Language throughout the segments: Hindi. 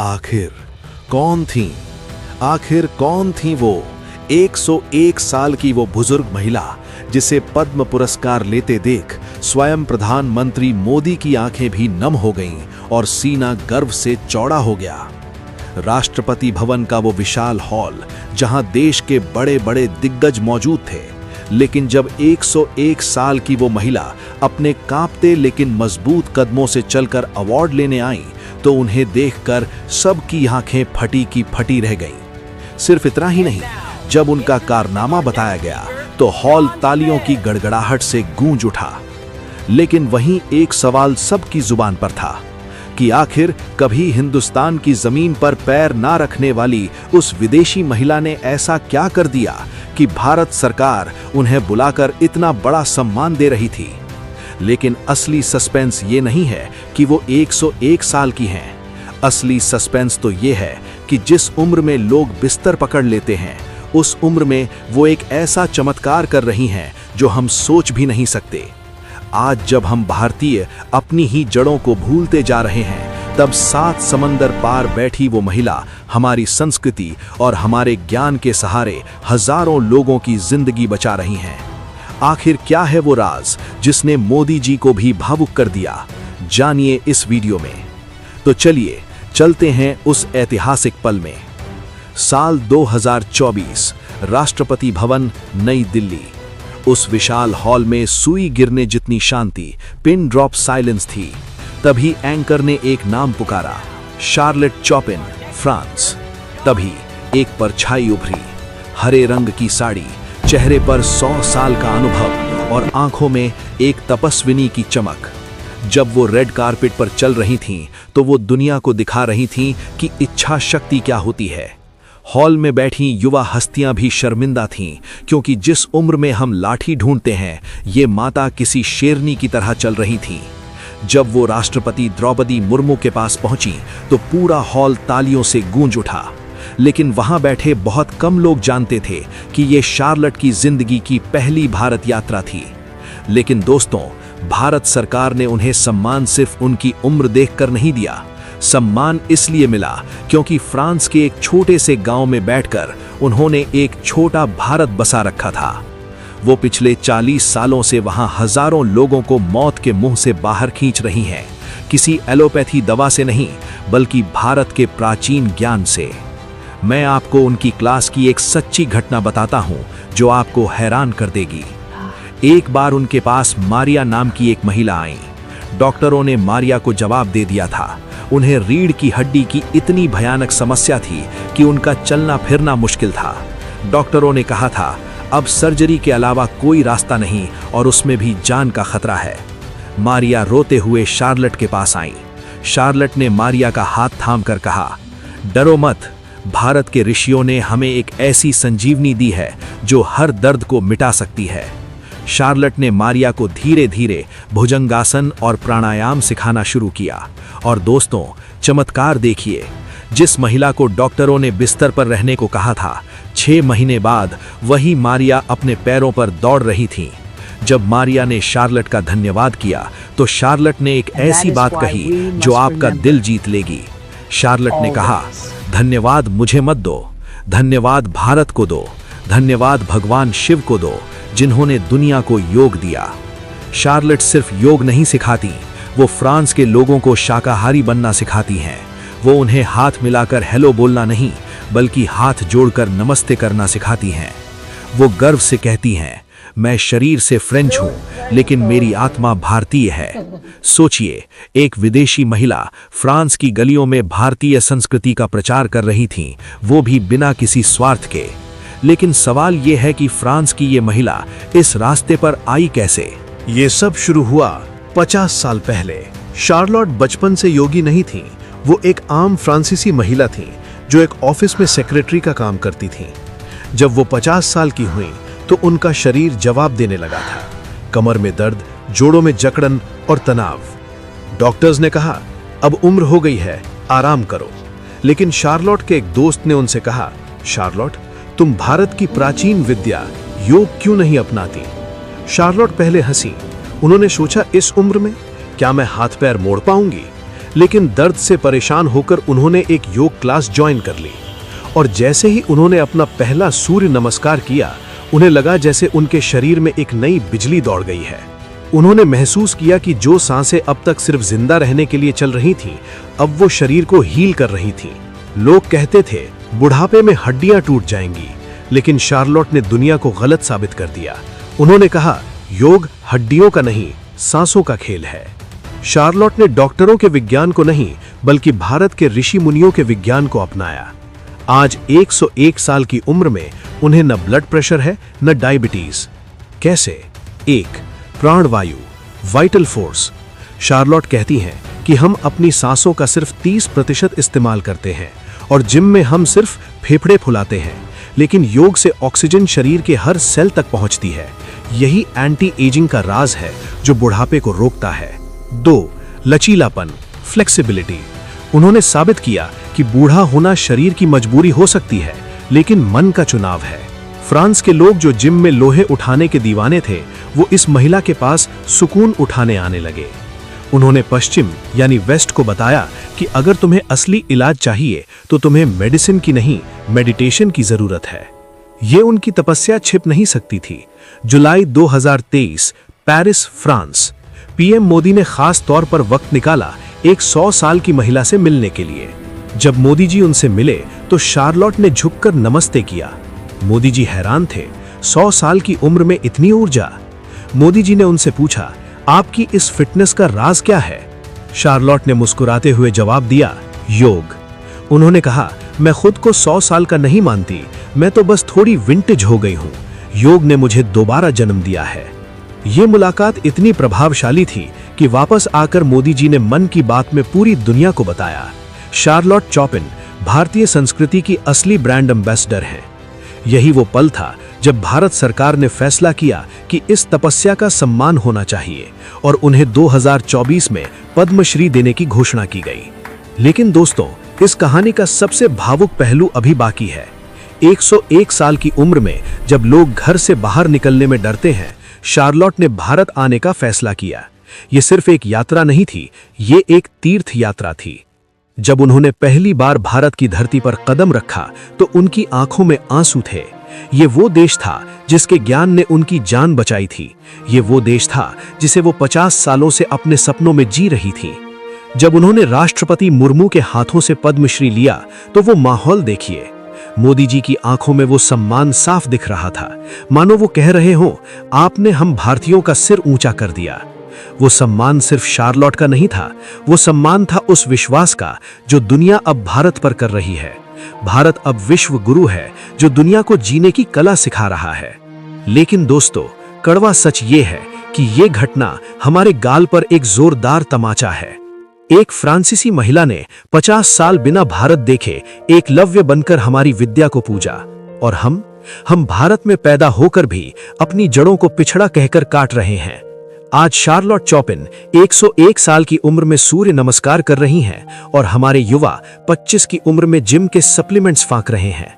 आखिर कौन थी वो 101 साल की वो बुजुर्ग महिला जिसे पद्म पुरस्कार लेते देख स्वयं प्रधानमंत्री मोदी की आंखें भी नम हो गईं और सीना गर्व से चौड़ा हो गया। राष्ट्रपति भवन का वो विशाल हॉल जहां देश के बड़े बड़े दिग्गज मौजूद थे, लेकिन जब 101 साल की वो महिला अपने कांपते लेकिन मजबूत कदमों से चलकर अवार्ड लेने आई तो उन्हें देखकर सबकी आंखें फटी की फटी रह गईं। सिर्फ इतना ही नहीं, जब उनका कारनामा बताया गया तो हॉल तालियों की गड़गड़ाहट से गूंज उठा। लेकिन वहीं एक सवाल सबकी जुबान पर था कि आखिर कभी हिंदुस्तान की जमीन पर पैर ना रखने वाली उस विदेशी महिला ने ऐसा क्या कर दिया कि भारत सरकार उन्हें बुलाकर इतना बड़ा सम्मान दे रही थी। लेकिन असली सस्पेंस ये नहीं है कि वो 101 साल की हैं। असली सस्पेंस तो ये है कि जिस उम्र में लोग बिस्तर पकड़ लेते हैं, उस उम्र में वो एक ऐसा चमत्कार कर रही हैं जो हम सोच भी नहीं सकते। आज जब हम भारतीय अपनी ही जड़ों को भूलते जा रहे हैं, तब 7 समंदर पार बैठी वो महिला हमारी संस्कृति और हमारे ज्ञान के सहारे हजारों लोगों की जिंदगी बचा रही हैं। आखिर क्या है वो राज जिसने मोदी जी को भी भावुक कर दिया? जानिए इस वीडियो में। तो चलिए चलते हैं उस ऐतिहासिक पल में। साल 2024, राष्ट्रपति भवन, नई दिल्ली। उस विशाल हॉल में सुई गिरने जितनी शांति, पिन ड्रॉप साइलेंस थी। तभी एंकर ने एक नाम पुकारा, शार्लेट चॉपिन, फ्रांस। तभी एक परछाई उभरी, हरे रंग की साड़ी, चेहरे पर 100 साल का अनुभव और आंखों में एक तपस्विनी की चमक। जब वो रेड कारपेट पर चल रही थीं, तो वो दुनिया को दिखा रही थीं कि इच्छा शक्ति क्या होती है। हॉल में बैठी युवा हस्तियां भी शर्मिंदा थीं, क्योंकि जिस उम्र में हम लाठी ढूंढते हैं, ये माता किसी शेरनी की तरह चल रही थीं। जब वो राष्ट्रपति द्रौपदी मुर्मू के पास पहुंची तो पूरा हॉल तालियों से गूंज उठा। लेकिन वहां बैठे बहुत कम लोग जानते थे कि ये शार्लेट की जिंदगी की पहली भारत यात्रा थी। लेकिन दोस्तों, भारत सरकार ने उन्हें सम्मान सिर्फ उनकी उम्र देखकर नहीं दिया। सम्मान इसलिए मिला क्योंकि फ्रांस के एक छोटे से गांव में बैठकर उन्होंने एक छोटा भारत बसा रखा था। वो पिछले 40 सालों से वहां हजारों लोगों को मौत के मुंह से बाहर खींच रही हैं, किसी एलोपैथी दवा से नहीं, बल्कि भारत के प्राचीन ज्ञान से। मैं आपको उनकी क्लास की एक सच्ची घटना बताता हूं जो आपको हैरान कर देगी। एक बार उनके पास मारिया नाम की एक महिला आई। डॉक्टरों ने मारिया को जवाब दे दिया था। उन्हें रीढ़ की हड्डी की इतनी भयानक समस्या थी कि उनका चलना फिरना मुश्किल था। डॉक्टरों ने कहा था, अब सर्जरी के अलावा कोई रास्ता नहीं और उसमें भी जान का खतरा है। मारिया रोते हुए शार्लेट के पास आई। शार्लेट ने मारिया का हाथ थामकर कहा, डरो मत, भारत के ऋषियों ने हमें एक ऐसी संजीवनी दी है जो हर दर्द को मिटा सकती है। शार्लेट ने मारिया को धीरे धीरे भुजंगासन और प्राणायाम सिखाना शुरू किया। और दोस्तों, चमत्कार देखिए, जिस महिला को डॉक्टरों ने बिस्तर पर रहने को कहा था, 6 महीने बाद वही मारिया अपने पैरों पर दौड़ रही थी। जब मारिया ने शार्लेट का धन्यवाद किया तो शार्लेट ने एक ऐसी बात कही जो आपका दिल जीत लेगी। शार्लेट ने कहा, धन्यवाद मुझे मत दो, धन्यवाद भारत को दो, धन्यवाद भगवान शिव को दो जिन्होंने दुनिया को योग दिया। शार्लेट सिर्फ योग नहीं सिखाती, वो फ्रांस के लोगों को शाकाहारी बनना सिखाती हैं। वो उन्हें हाथ मिलाकर हेलो बोलना नहीं, बल्कि हाथ जोड़कर नमस्ते करना सिखाती हैं। वो गर्व से कहती हैं, मैं शरीर से फ्रेंच हूं, लेकिन मेरी आत्मा भारतीय है। सोचिए, एक विदेशी महिला फ्रांस की गलियों में भारतीय संस्कृति का प्रचार कर रही थी, वो भी बिना किसी स्वार्थ के। लेकिन सवाल ये है कि फ्रांस की ये महिला इस रास्ते पर आई कैसे? ये सब शुरू हुआ 50 साल पहले। शार्लोट बचपन से योगी नहीं थी। वो एक आम फ्रांसीसी महिला थी जो एक ऑफिस में सेक्रेटरी का काम करती थी। जब वो 50 साल की हुई तो उनका शरीर जवाब देने लगा था। कमर में दर्द, जोड़ों में जकड़न और तनाव। डॉक्टर्स ने कहा, अब उम्र हो गई है, आराम करो। लेकिन शार्लोट के एक दोस्त ने उनसे कहा, शार्लोट, तुम भारत की प्राचीन विद्या योग क्यों नहीं अपनाती? शार्लोट पहले हंसी। उन्होंने सोचा, इस उम्र में क्या मैं हाथ पैर मोड़ पाऊंगी? लेकिन दर्द से परेशान होकर उन्होंने एक योग क्लास ज्वाइन कर ली और जैसे ही उन्होंने अपना पहला सूर्य नमस्कार किया, उन्हें लगा जैसे उनके शरीर में एक नई बिजली दौड़ गई है। उन्होंने महसूस किया कि जो सांसें अब तक सिर्फ जिंदा रहने के लिए चल रही थीं, अब वो शरीर को हील कर रही थीं। लोग कहते थे बुढ़ापे में हड्डियां टूट जाएंगी, लेकिन शार्लोट ने दुनिया को गलत साबित कर दिया। उन्होंने कहा, योग हड्डियों का नहीं, सांसों का खेल है। शार्लोट ने डॉक्टरों के विज्ञान को नहीं, बल्कि भारत के ऋषि मुनियों के विज्ञान को अपनाया। आज 101 साल की उम्र में उन्हें न ब्लड प्रेशर है, न डायबिटीज। कैसे? 1. प्राणवायु, वाइटल फोर्स। शार्लोट कहती हैं कि हम अपनी सांसों का सिर्फ 30% इस्तेमाल करते हैं और जिम में हम सिर्फ फेफड़े फुलाते हैं, लेकिन योग से ऑक्सीजन शरीर के हर सेल तक पहुंचती है। यही एंटी एजिंग का राज है जो बुढ़ापे को रोकता है। 2. लचीलापन, फ्लेक्सिबिलिटी। उन्होंने साबित किया कि बूढ़ा होना शरीर की मजबूरी हो सकती है, लेकिन मन का चुनाव है। फ्रांस के लोग जो जिम में लोहे उठाने के दीवाने थे, वो इस महिला के पास सुकून उठाने आने लगे। उन्होंने पश्चिम यानी वेस्ट को बताया कि अगर तुम्हें असली इलाज चाहिए तो तुम्हें मेडिसिन की नहीं, मेडिटेशन की जरूरत है। ये उनकी तपस्या छिप नहीं सकती थी। जुलाई 2023, पेरिस, फ्रांस। पीएम मोदी ने खास तौर पर वक्त निकाला एक 100 साल की महिला से मिलने के लिए। जब मोदी जी उनसे मिले तो शार्लोट ने झुककर नमस्ते किया। मोदी जी हैरान थे, 100 साल की उम्र में इतनी ऊर्जा। मोदी जी ने उनसे पूछा, आपकी इस फिटनेस का राज क्या है? शार्लोट ने मुस्कुराते हुए जवाब दिया, योग। उन्होंने कहा, मैं खुद को 100 साल का नहीं मानती, मैं तो बस थोड़ी विंटेज हो गई हूं। योग ने मुझे दोबारा जन्म दिया है। ये मुलाकात इतनी प्रभावशाली थी कि वापस आकर मोदी जी ने मन की बात में पूरी दुनिया को बताया, शार्लोट चॉपिन भारतीय संस्कृति की असली ब्रांड एम्बेसडर हैं। यही वो पल था जब भारत सरकार ने फैसला किया कि इस तपस्या का सम्मान होना चाहिए और उन्हें 2024 में पद्मश्री देने की घोषणा की गई। लेकिन दोस्तों, इस कहानी का सबसे भावुक पहलू अभी बाकी है। 101 साल की उम्र में जब लोग घर से बाहर निकलने में डरते हैं, शार्लोट ने भारत आने का फैसला किया। ये सिर्फ एक यात्रा नहीं थी, ये एक तीर्थ यात्रा थी। जब उन्होंने पहली बार भारत की धरती पर कदम रखा तो उनकी आंखों में आंसू थे। ये वो देश था जिसके ज्ञान ने उनकी जान बचाई थी। ये वो देश था जिसे वो 50 सालों से अपने सपनों में जी रही थी। जब उन्होंने राष्ट्रपति मुर्मू के हाथों से पद्मश्री लिया तो वो माहौल देखिए। मोदी जी की आंखों में वो सम्मान साफ दिख रहा था, मानो वो कह रहे हों, आपने हम भारतीयों का सिर ऊंचा कर दिया। वो सम्मान सिर्फ शार्लोट का नहीं था, वो सम्मान था उस विश्वास का जो दुनिया अब भारत पर कर रही है। भारत अब विश्व गुरु है जो दुनिया को जीने की कला सिखा रहा है। लेकिन दोस्तों, कड़वा सच ये है कि ये घटना हमारे गाल पर एक जोरदार तमाचा है। एक फ्रांसीसी महिला ने 50 साल बिना भारत देखे एकलव्य बनकर हमारी विद्या को पूजा, और हम भारत में पैदा होकर भी अपनी जड़ों को पिछड़ा कहकर काट रहे हैं। आज शार्लोट चॉपिन 101 साल की उम्र में सूर्य नमस्कार कर रही हैं और हमारे युवा 25 की उम्र में जिम के सप्लीमेंट्स फांक रहे हैं।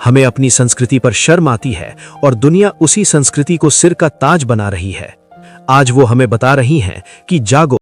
हमें अपनी संस्कृति पर शर्म आती है और दुनिया उसी संस्कृति को सिर का ताज बना रही है। आज वो हमें बता रही हैं कि जागो।